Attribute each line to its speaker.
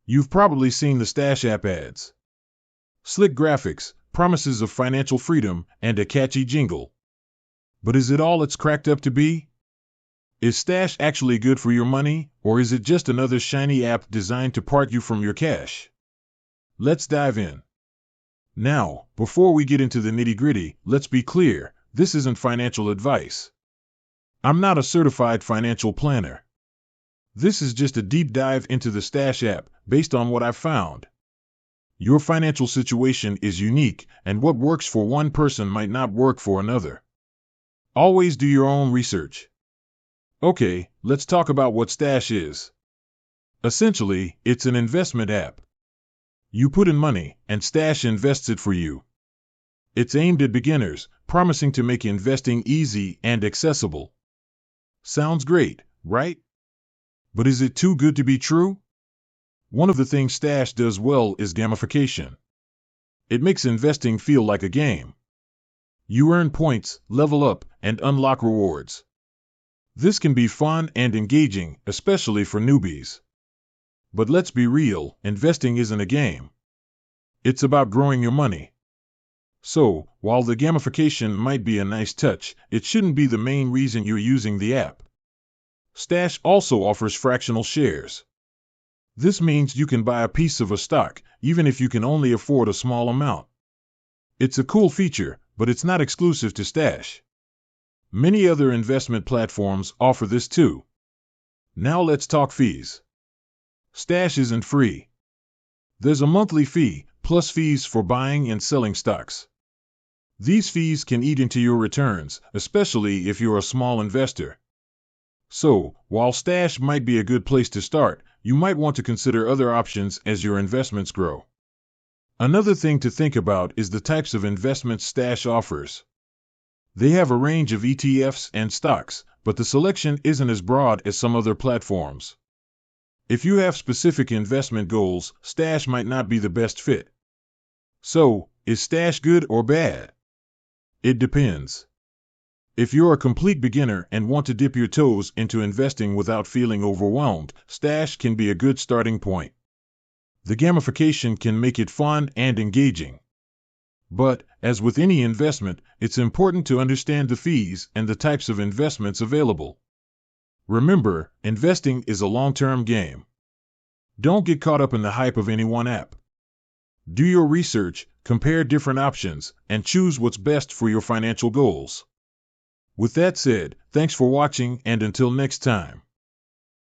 Speaker 1: You've probably seen the Stash app ads. Slick graphics, promises of financial freedom, and a catchy jingle. But is it all it's cracked up to be? Is Stash actually good for your money, or is it just another shiny app designed to part you from your cash? Let's dive in. Now, before we get into the nitty-gritty, let's be clear, this isn't financial advice. I'm not a certified financial planner. This is just a deep dive into the Stash app, based on what I've found. Your financial situation is unique, and what works for one person might not work for another. Always do your own research. Okay, let's talk about what Stash is. Essentially, it's an investment app. You put in money, and Stash invests it for you. It's aimed at beginners, promising to make investing easy and accessible. Sounds great, right? But is it too good to be true? One of the things Stash does well is gamification. It makes investing feel like a game. You earn points, level up, and unlock rewards. This can be fun and engaging, especially for newbies. But let's be real, investing isn't a game. It's about growing your money. So, while the gamification might be a nice touch, it shouldn't be the main reason you're using the app. Stash also offers fractional shares. This means you can buy a piece of a stock, even if you can only afford a small amount. It's a cool feature, but it's not exclusive to Stash. Many other investment platforms offer this too. Now let's talk fees. Stash isn't free. There's a monthly fee, plus fees for buying and selling stocks. These fees can eat into your returns, especially if you're a small investor. So, while Stash might be a good place to start, you might want to consider other options as your investments grow. Another thing to think about is the types of investments Stash offers. They have a range of ETFs and stocks, but the selection isn't as broad as some other platforms. If you have specific investment goals, Stash might not be the best fit. So, is Stash good or bad? It depends. If you're a complete beginner and want to dip your toes into investing without feeling overwhelmed, Stash can be a good starting point. The gamification can make it fun and engaging. But, as with any investment, it's important to understand the fees and the types of investments available. Remember, investing is a long-term game. Don't get caught up in the hype of any one app. Do your research, compare different options, and choose what's best for your financial goals. With that said, thanks for watching, and until next time.